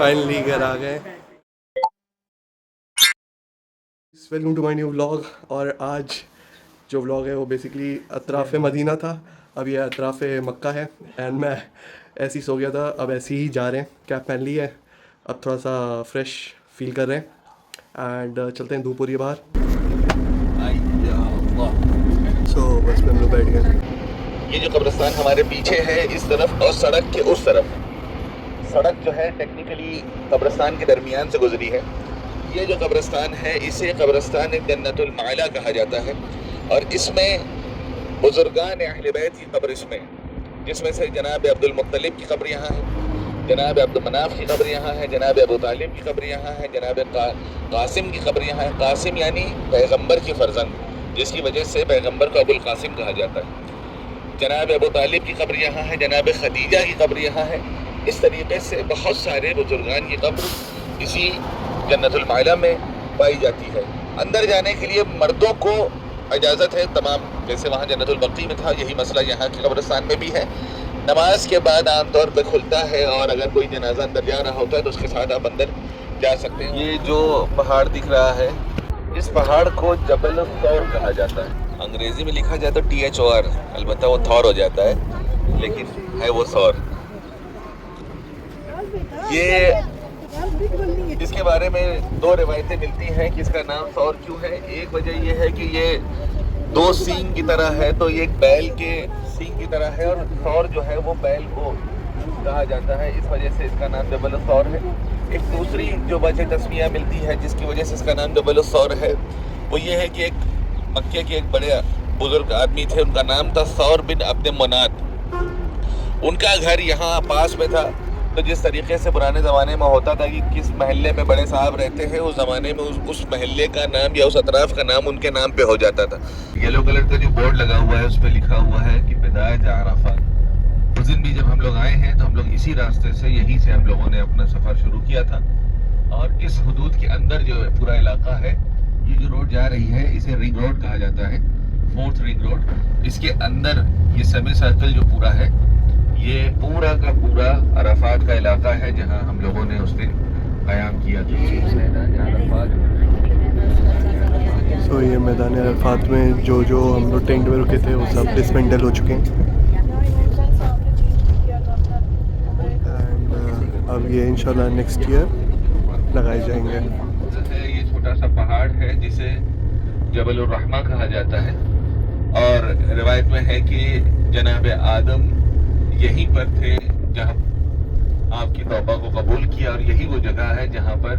Finally घर आ गए। Welcome to my new vlog. और आज जो व्लॉग है वो बेसिकली अतराफ़ मदीना था। अब ये अतराफ़ मक्का है। एंड मैं ऐसे ही सो गया था, अब ऐसे ही जा रहे हैं, कैप पहन ली है, अब थोड़ा सा फ्रेश फील कर रहे हैं एंड चलते हैं। धूप हो रही है बाहर, सो बस में हम लोग बैठ गए। ये जो कब्रिस्तान हमारे पीछे है इस तरफ और सड़क के उस तरफ, सड़क जो है टेक्निकली कब्रिस्तान के दरमियान से गुजरी है। ये जो कब्रिस्तान है इसे कब्रिस्तान जन्नतुल माला कहा जाता है और इसमें बुजुर्गान अहले बैत की कब्र इसमें, जिसमें से जनाब अब्दुल मुत्तलिब की कब्र यहाँ है, जनाब अब्दुल मनाफ की कब्र यहाँ है, जनाब अबू तालिब की कब्र यहाँ है, जनाब कासिम की कब्र यहाँ है। कासिम यानी पैगम्बर की फर्जंद, जिसकी वजह से पैगम्बर को अबुल कासिम कहा जाता है। जनाब अबू तालिब की कब्र यहाँ है, जनाब खदीजा की कब्र यहाँ है। इस तरीके से बहुत सारे बुजुर्गान की कब्र इसी जन्नतुल माला में पाई जाती है। अंदर जाने के लिए मर्दों को इजाज़त है तमाम, जैसे वहाँ जन्नतुल बक़ी में था, यही मसला यहाँ के कब्रिस्तान में भी है। नमाज के बाद आमतौर पर खुलता है और अगर कोई जनाजा अंदर जा रहा होता है तो उसके साथ आप अंदर जा सकते हैं। ये जो पहाड़ दिख रहा है, इस पहाड़ को जबल थौर कहा जाता है। अंग्रेजी में लिखा जाए तो THOR, अलबत्ता वो थौर हो जाता है, लेकिन है वो सौर। ये इसके बारे में दो रिवायतें मिलती हैं कि इसका नाम सौर क्यों है। एक वजह यह है कि ये दो सींग की तरह है, तो ये एक बैल के सींग की तरह है और सौर जो है वो बैल को कहा जाता है, इस वजह से इसका नाम जबल सौर है। एक दूसरी जो वजह तस्मिया मिलती है जिसकी वजह से इसका नाम जबल सौर है, वो ये है कि एक मक्के के एक बड़े बुजुर्ग आदमी थे, उनका नाम था सौर बिन अब्द मुनात। उनका घर यहाँ पास में था, तो जिस तरीके से पुराने ज़माने में होता था कि किस महल्ले में बड़े साहब रहते हैं, उस ज़माने में उस महल्ले का नाम या उस अतराफ़ का नाम उनके नाम पे हो जाता था। येलो कलर का जो बोर्ड लगा हुआ है उस पर लिखा हुआ है कि बिदायत अराफात। उस दिन भी जब हम लोग आए हैं तो हम लोग इसी रास्ते से, यहीं से हम लोगों ने अपना सफ़र शुरू किया था। और इस हदूद के अंदर जो पूरा इलाका है, ये जो रोड जा रही है इसे रिंग रोड कहा जाता है, 4th रिंग रोड। इसके अंदर ये सेमी सर्कल जो पूरा है, ये पूरा का पूरा अराफात का इलाका है जहां हम लोगों ने उस दिन क़याम किया था। सो ये मैदान अराफात में जो जो हम लोग टेंट में रुके थे वो सब डिसमेंटल हो चुके हैं एंड अब ये इंशाल्लाह नेक्स्ट ईयर लगाए जाएंगे। ये छोटा सा पहाड़ है जिसे जबल रहमा कहा जाता है और रिवायत में है कि जनाब आदम यहीं पर थे जहां आपकी तौबा को कबूल किया, और यही वो जगह है जहां पर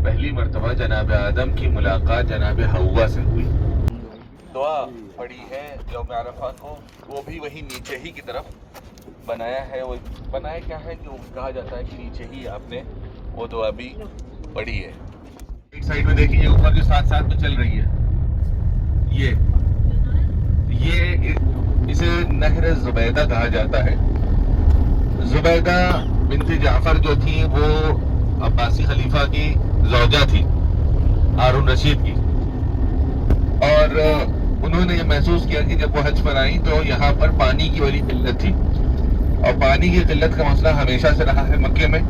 पहली मर्तबा जनाब आदम की मुलाकात जनाब हव्वा से हुई। दुआ पड़ी है यौम अरफा को, वो भी वही नीचे ही की तरफ बनाया है। वो बनाया क्या है कि कहा जाता है कि नीचे ही आपने वो दुआ भी पड़ी है। एक साइड में देखिए ऊपर जो साथ साथ में चल रही है, ये इसे नहर जुबैदा कहा जाता है। जुबैदा बिन्ते जाफर जो थी वो अब्बासी खलीफा की ज़ौजा थी, हारून रशीद की, और उन्होंने ये महसूस किया कि जब वो हज पर आई तो यहाँ पर पानी की बड़ी किल्लत थी और पानी की किल्लत का मसला हमेशा से रहा है मक्के में।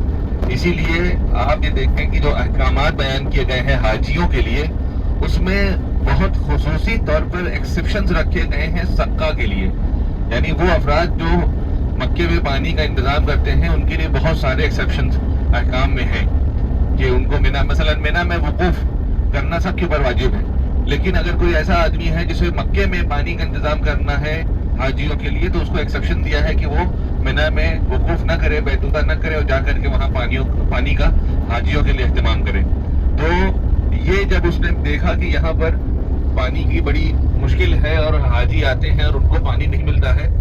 इसीलिए आप ये देखें कि जो अहकामात बयान किए गए हैं हाजियों के लिए, उसमें बहुत खुसूसी तौर पर एक्सेप्शंस रखे गए हैं सक्का के लिए। यानी वो अफराद जो मक्के में पानी का इंतजाम करते हैं उनके लिए बहुत सारे एक्सेप्शंस अहकाम में हैं कि उनको मसलन मिना में वकूफ करना सबके ऊपर वाजिब है, लेकिन अगर कोई ऐसा आदमी है जिसे मक्के में पानी का इंतजाम करना है हाजियों के लिए, तो उसको एक्सेप्शन दिया है कि वो मिना में वकूफ ना करे, बैतूता ना करे और जा करके वहाँ पानी का हाजियों के लिए इस्तेमाल करे। तो ये जब उसने देखा कि यहाँ पर पानी की बड़ी मुश्किल है और हाजी आते हैं और उनको पानी नहीं मिलता है,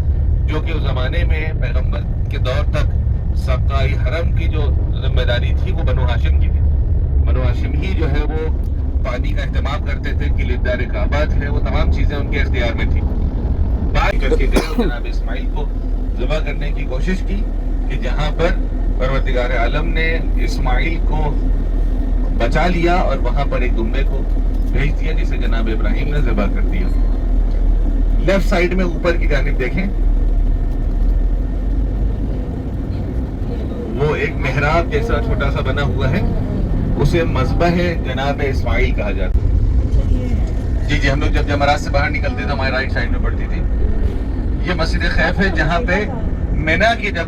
जो कि उस ज़माने में पैगंबर के दौर तक सक़ाई हरम की जो जिम्मेदारी थी वो बनु हाशिम की थी। बनु हाशिम ही जो है वो पानी का इस्तेमाल करते थे, किलेदार काबा थे, वो तमाम चीज़ें उनके इख्तियार में थी। बात करके गए जनाब इस्माइल को ज़िबा करने की कोशिश की कि जहाँ पर परवरदिगार आलम ने इस्माइल को बचा लिया और वहाँ पर एक दुम्बे को भेज दिया जिसे जनाब इब्राहिम ने ज़िबा कर दिया। लेफ्ट साइड में ऊपर की जानिब देखें, वो एक मेहराब जैसा छोटा सा बना हुआ है, उसे मज़बह जनाब इस्माइल कहा जाता है। जी जी, हम लोग जब जमरात से बाहर निकलते तो हमारी राइट साइड में पड़ती थी। ये मस्जिद खैफ है जहाँ पे मिना की जब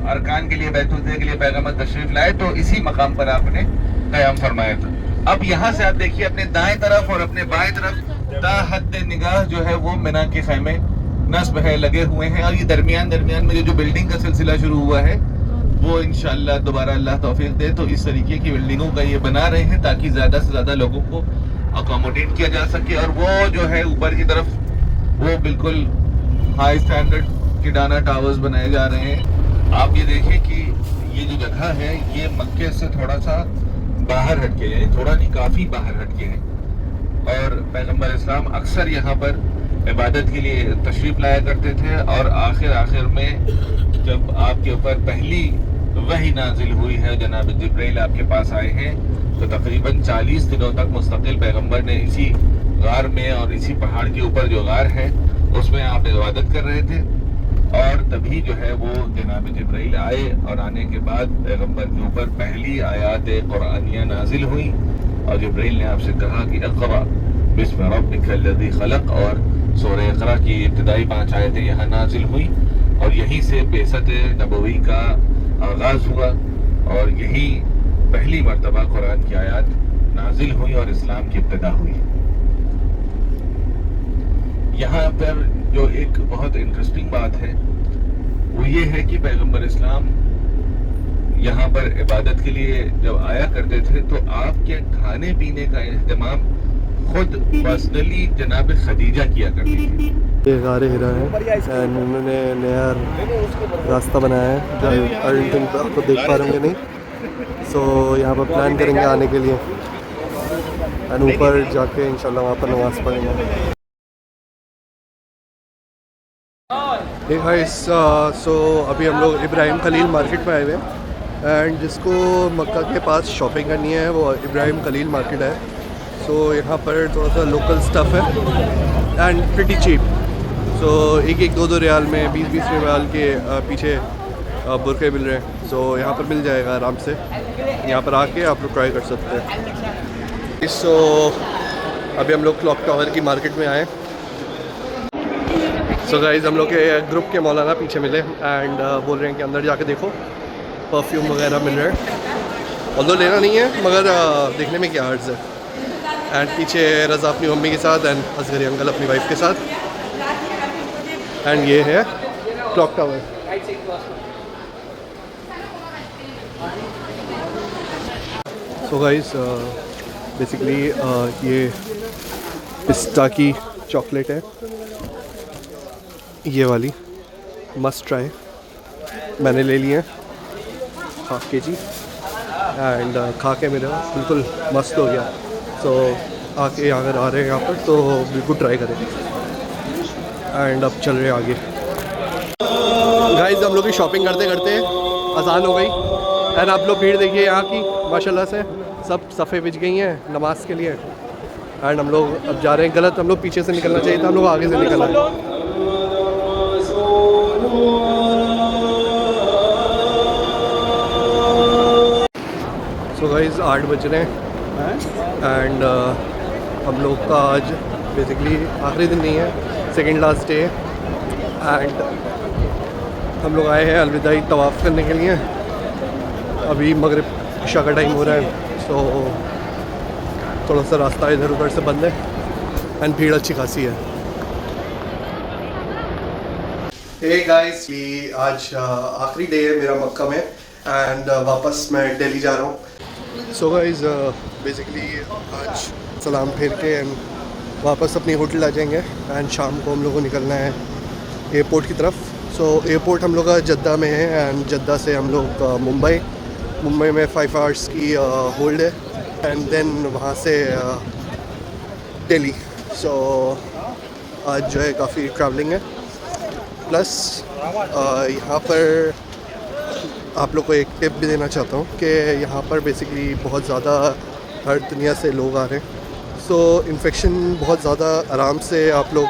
अरकान के लिए बैतुल्ला के लिए पैगंबर तशरीफ लाए तो इसी मकाम पर आपने क़याम फरमाया था। अब यहाँ से आप देखिए अपने दाएं तरफ और अपने बाएं तरफ ता हद निगाह जो है वो मिना के खैमे नस्ब है लगे हुए हैं, और ये दरमियान में जो बिल्डिंग का सिलसिला शुरू हुआ है वो इंशाअल्लाह दोबारा अल्लाह तौफीक दे तो इस तरीके की बिल्डिंगों का ये बना रहे हैं ताकि ज़्यादा से ज़्यादा लोगों को अकोमोडेट किया जा सके। और वो जो है ऊपर की तरफ वो बिल्कुल हाई स्टैंडर्ड किडाना टावर्स बनाए जा रहे हैं। आप ये देखें कि ये जो जगह है ये मक्के से थोड़ा सा बाहर हटके है, थोड़ा नहीं काफ़ी बाहर हटके है, और पैगंबर इस्लाम अक्सर यहाँ पर इबादत के लिए तशरीफ़ लाया करते थे। और आखिर में जब आपके ऊपर पहली वही नाजिल हुई है, जनाब जिब्राइल आपके पास आए हैं, तो तकरीबन 40 दिनों तक मुस्तकिल पैगंबर ने इसी गार में और इसी पहाड़ के ऊपर जो गार है उसमें आप इबादत कर रहे थे। और तभी जो है वो जनाब जिब्राइल आए और आने के बाद पैगंबर के ऊपर पहली आयात कुरानिया नाजिल हुई और जिब्राइल ने आपसे कहा कि अक़रा बिस्मि रब्बिकल्लज़ी खलक़, और सूरह इक़रा की इब्तिदाई 5 आयतें यहाँ नाजिल हुई और यहीं से बेसत नबवी का आगाज़ हुआ और यही पहली मर्तबा कुरान की आयत नाजिल हुई और इस्लाम की इब्तिदा हुई। यहाँ पर जो एक बहुत इंटरेस्टिंग बात है वो ये है कि पैगंबर इस्लाम यहाँ पर इबादत के लिए जब आया करते थे तो आपके खाने पीने का इंतजाम खुद पर्सनली जनाब खदीजा किया करती थी। ये गारे हिरा है एंड उन्होंने नया रास्ता बनाया है जो अर्लिंगटन पर आपको देख पा रहे नहीं। सो यहाँ पर प्लान करेंगे आने के लिए एंड ऊपर जाके इंशाल्लाह वहाँ पर नमाज़ पढ़ेंगे। हे गाइस, सो अभी हम लोग इब्राहिम खलील मार्केट में आए हुए हैं एंड जिसको मक्का के पास शॉपिंग करनी है वो इब्राहिम खलील मार्केट है। सो यहाँ पर थोड़ा सा लोकल स्टफ़ है एंड प्रिटी चीप। सो एक 2 रियाल में 20 रियाल के पीछे बुरके मिल रहे हैं। सो यहाँ पर मिल जाएगा आराम से, यहाँ पर आके आप लोग ट्राई कर सकते हैं। सो अभी हम लोग क्लॉक टावर की मार्केट में आए। सो गाइस, हम लोग के ग्रुप के मौलाना पीछे मिले एंड बोल रहे हैं कि अंदर जाके देखो परफ्यूम वगैरह मिल रहे हैं, ऑल्दो लेना नहीं है मगर देखने में क्या अर्ज़ है। एंड पीछे रज़ा अपनी मम्मी के साथ एंड असगरी अंकल अपनी वाइफ के साथ एंड ये है clock tower. So guys, basically ये पिस्ता की चॉकलेट है, ये वाली मस्ट ट्राई। मैंने ले लिए ½ kg एंड खा के मेरा बिल्कुल मस्त हो गया। सो आके अगर आ रहे हैं यहाँ पर तो बिल्कुल ट्राई करें। एंड अब चल रहे हैं आगे। गाइस, हम लोग की शॉपिंग करते करते अज़ान हो गई एंड आप लोग भीड़ देखिए यहाँ की, माशाल्लाह से सब सफ़े बिछ गई हैं नमाज के लिए। एंड हम लोग अब जा रहे हैं, गलत हम लोग पीछे से निकलना चाहिए था, हम लोग आगे से निकल आए। सो गाइस, 8 बज रहे हैं एंड हम लोग का आज बेसिकली आखिरी दिन नहीं है, सेकंड लास्ट डे एंड हम लोग आए हैं अलविदाई तवाफ़ करने के लिए। अभी मगरिब इशा का टाइम हो रहा है, सो थोड़ा सा रास्ता इधर उधर से बंद है एंड भीड़ अच्छी खासी है। हे गाइस, ये आज आखिरी डे है मेरा मक्का में एंड वापस मैं दिल्ली जा रहा हूँ। सो गाइस, बेसिकली आज सलाम फेर के एंड वापस अपनी होटल आ जाएंगे एंड शाम को हम लोग को निकलना है एयरपोर्ट की तरफ। सो एयरपोर्ट हम लोग का जद्दा में है एंड जद्दा से हम लोग मुंबई में 5 आवर्स की होल्ड है एंड देन वहाँ से दिल्ली। सो आज जो है काफ़ी ट्रैवलिंग है, प्लस यहाँ पर आप लोग को एक टिप भी देना चाहता हूँ कि यहाँ पर बेसिकली बहुत ज़्यादा हर दुनिया से लोग आ रहे हैं। सो इन्फेक्शन बहुत ज़्यादा आराम से आप लोग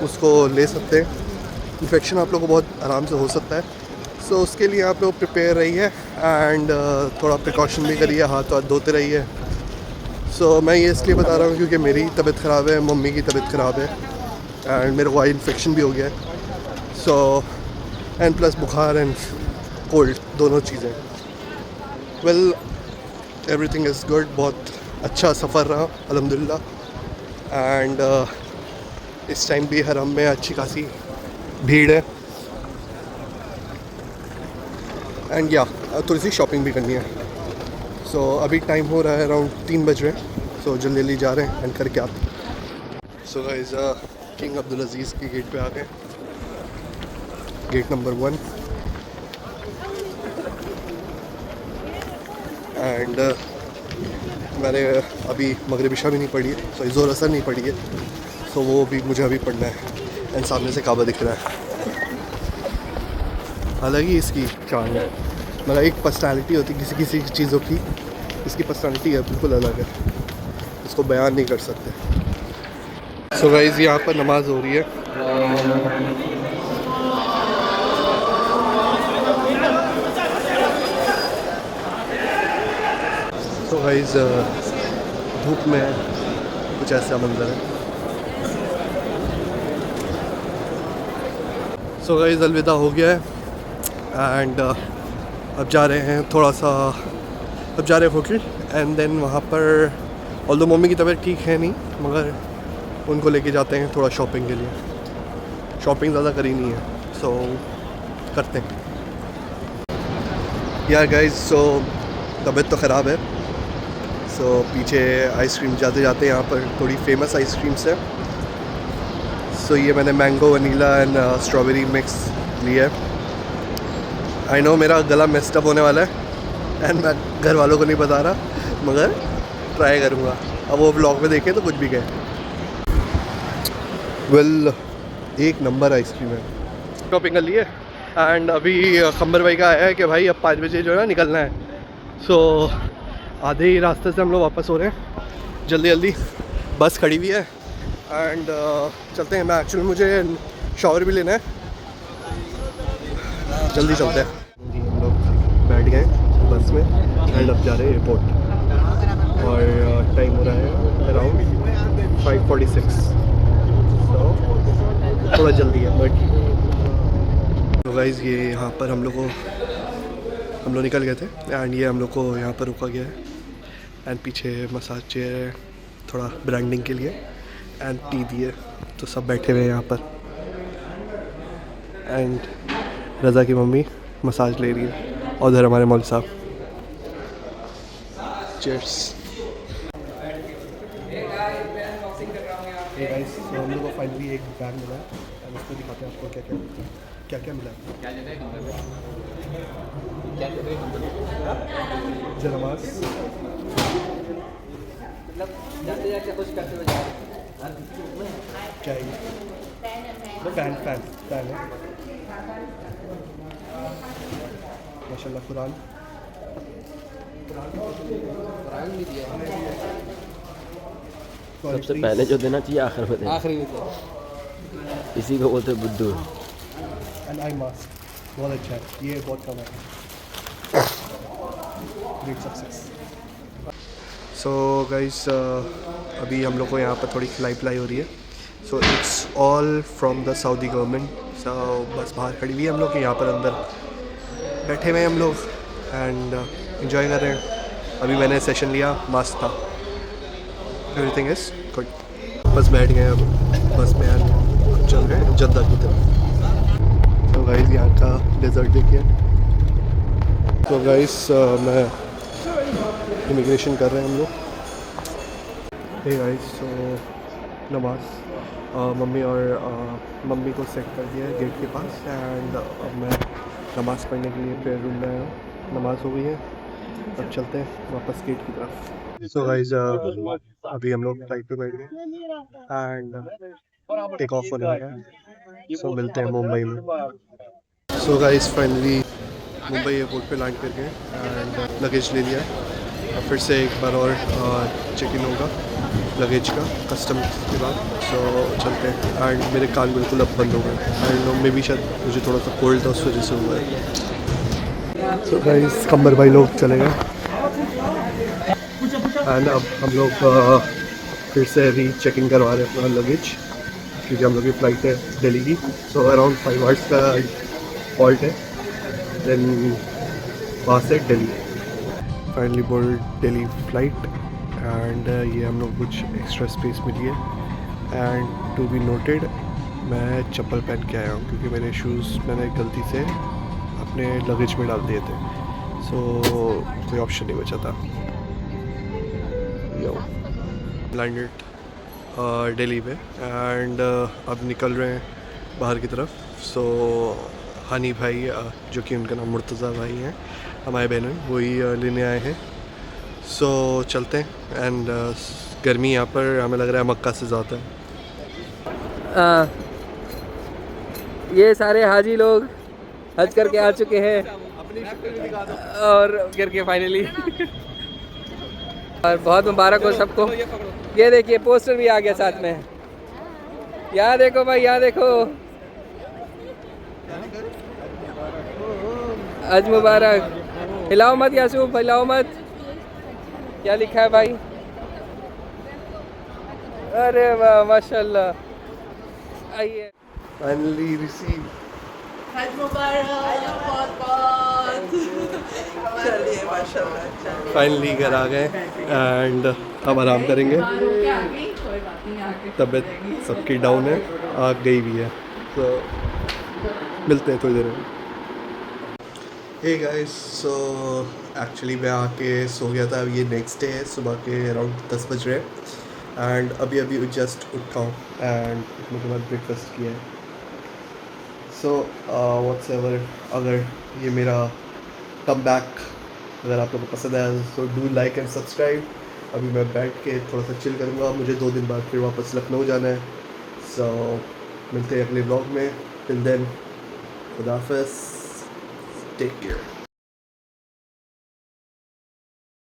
उसको ले सकते हैं, इन्फेक्शन आप लोग को बहुत आराम से हो सकता है। सो उसके लिए आप लोग प्रिपेयर रहिए एंड थोड़ा प्रिकॉशन भी करिए, हाथ वाथ धोते रहिए। सो मैं ये इसलिए बता रहा हूँ क्योंकि मेरी तबीयत ख़राब है, मम्मी की तबीयत ख़राब है एंड मेरे को आई इन्फेक्शन भी हो गया है। सो एंड प्लस बुखार एंड कोल्ड दोनों चीज़ें। वेल एवरीथिंग इज़ गुड, बहुत अच्छा सफ़र रहा अल्हम्दुलिल्लाह। एंड इस टाइम भी हरम में अच्छी खासी भीड़ है एंड या थोड़ी सी शॉपिंग भी करनी है। सो अभी टाइम हो रहा है अराउंड 3 बज रहे हैं। सो जल्दी जल्दी जा रहे हैं एंड करके आते हैं। सो गाइस किंग अब्दुल अजीज़ की गेट पे आ गए, गेट नंबर 1 एंड मैंने अभी मगरिब इशा भी नहीं पढ़ी है, सॉरी ज़ोर असर नहीं पढ़ी है। सो वो भी मुझे अभी पढ़ना है एंड सामने से काबा दिख रहा है। हालांकि इसकी चांद है, मतलब एक पर्सनालिटी होती है किसी किसी चीज़ों की, इसकी पर्सनालिटी है बिल्कुल अलग है, इसको बयान नहीं कर सकते। सो गाइस यहाँ पर नमाज हो रही है। सो गाइस धूप में कुछ ऐसा मंजर है। सो गाइस अलविदा हो गया है एंड अब जा रहे हैं थोड़ा सा, अब जा रहे हैं होटल एंड देन वहाँ पर ऑल्दो मम्मी की तबीयत ठीक है नहीं, मगर उनको लेके जाते हैं थोड़ा शॉपिंग के लिए। शॉपिंग ज़्यादा करी नहीं है, सो करते हैं यार गाइस। सो तबीयत तो ख़राब है। सो पीछे आइसक्रीम जाते जाते यहाँ पर थोड़ी फेमस आइसक्रीम्स है। सो ये मैंने mango vanilla and strawberry mix लिया है। आई नो मेरा गला मेस्ड अप होने वाला है एंड मैं घर वालों को नहीं बता रहा, मगर ट्राई करूँगा। अब वो ब्लॉग में देखें तो कुछ भी कहें। वेल एक नंबर आइसक्रीम है। शॉपिंग कर लिए एंड अभी खम्बर भाई का आया है कि भाई अब 5 बजे जो है ना निकलना है। सो आधे ही रास्ते से हम लोग वापस हो रहे हैं, जल्दी जल्दी बस खड़ी हुई है एंड चलते हैं। मैं एक्चुअली मुझे शावर भी लेना है, जल्दी चलते हैं। हम लोग बैठ गए बस में एंड अब जा रहे हैं एयरपोर्ट और टाइम हो रहा है अराउंड 5:46। तो थोड़ा जल्दी है बट तो गाइस ये यहाँ पर हम लोग निकल गए थे एंड ये हम लोग को यहाँ पर रुका गया है एंड पीछे मसाज चेयर है थोड़ा ब्रांडिंग के लिए एंड टी दी है, तो सब बैठे हुए हैं यहाँ पर एंड रज़ा की मम्मी मसाज ले रही है और उधर हमारे मौलवी साहब। चीयर्स। गाइस तो हम लोग को फाइनली एक बैग मिला है और उसको दिखाते हैं आपको क्या क्या मिला है। जनमाज क्या है, फैन है माशाल्लाह। कुरान भी दिया सबसे पहले जो देना चाहिए आखिर में देना, आखिरी में इसी को बोलते बुद्धू। एंड आई मास्क बहुत अच्छा है, ये बहुत कम है। Great success. सो गाइस अभी हम लोग को यहाँ पर थोड़ी खिलाई पिलाई हो रही है। So it's all from the Saudi government. So बस बाहर खड़ी हुई है हम लोग के, यहाँ पर अंदर बैठे हुए हैं हम लोग एंड एंजॉय कर रहे हैं। अभी मैंने सेशन लिया, मस्त था। Everything is good. बस बैठ गए अब बस में एंड चल गए जद्दा की तरफ। तो गाइस यहाँ का डेजर्ट देखिए। तो गाइस मैं इमिग्रेशन कर रहे हैं हम लोग। हे गाइस सो नमाज मम्मी और मम्मी को सेट कर दिया है गेट के पास एंड अब मैं नमाज़ पढ़ने के लिए प्रेयर रूम में आया हूँ। नमाज़ हो गई है, अब चलते हैं वापस गेट की तरफ। सो गाइस अभी हम लोग फ्लाइट पे बैठ गए एंड टेक ऑफ होने वाला है। सो मिलते हैं मुंबई में। So guys finally Mumbai airport पे लैंड कर गए एंड लगेज ले लिया है फिर से एक बार और चेक इन होगा लगेज का कस्टम्स के बाद। सो चलते हैं। एंड मेरे कान बिल्कुल अब बंद हो गए। एंड मे बी शायद मुझे थोड़ा सा कोल्ड था उस वजह से हुआ है। सो गाइस कंबर भाई लोग चले गए एंड अब हम लोग फिर से री चेकिंग करवा रहे हैं अपना लगेज, क्योंकि हम लोग की फ़्लाइट है दिल्ली की। सो अराउंड 5 आवर्स का फॉल्ट है, देन वहाँ से Delhi finally board Delhi flight. And ये हम लोग कुछ एक्स्ट्रा स्पेस मिली है। एंड टू बी नोटेड, मैं चप्पल पहन के आया हूँ क्योंकि मेरे शूज़ मैंने गलती से अपने लगेज में डाल दिए थे। सो कोई ऑप्शन नहीं बचा था। लैंडेड दिल्ली में एंड अब निकल रहे हैं बाहर की तरफ। सो हनी भाई जो कि उनका नाम मुर्तज़ा भाई हैं, हमारे बहन वही लेने आए हैं। सो चलते हैं। एंड गर्मी यहाँ पर हमें लग रहा है मक्का से ज़्यादा है। ये सारे हाजी लोग हज करके आ चुके हैं और करके फाइनली और बहुत मुबारक हो सबको। ये देखिए पोस्टर भी आ गया साथ में। यहाँ देखो भाई, यहाँ देखो, हज मुबारक। हिलाओ मत यासूब, हिलाओ मत। क्या लिखा है भाई? अरे वाह माशाल्लाह। आइए फाइनली रिसीव। हज मुबारक बहुत चलिए माशाल्लाह। फाइनली घर आ गए एंड अब आराम करेंगे। तबीयत सबकी डाउन है, आग गई भी है। तो मिलते हैं थोड़ी देर में। हे गाइस, सो एक्चुअली मैं आके सो गया था। ये नेक्स्ट डे है, सुबह के अराउंड 10 बज रहे हैं एंड अभी जस्ट उठा हूँ एंड उठने के बाद ब्रेकफास्ट किया है। सो व्हाट्सएवर, अगर ये मेरा कम बैक अगर आप लोगों को पसंद आया तो डू लाइक एंड सब्सक्राइब। अभी मैं बैठ के थोड़ा सा चिल करूँगा, मुझे 2 दिन बाद फिर वापस लखनऊ जाना है। सो मिलते हैं अगले ब्लॉग में। टिल देन खुदा हाफ़िज़, टेक केयर।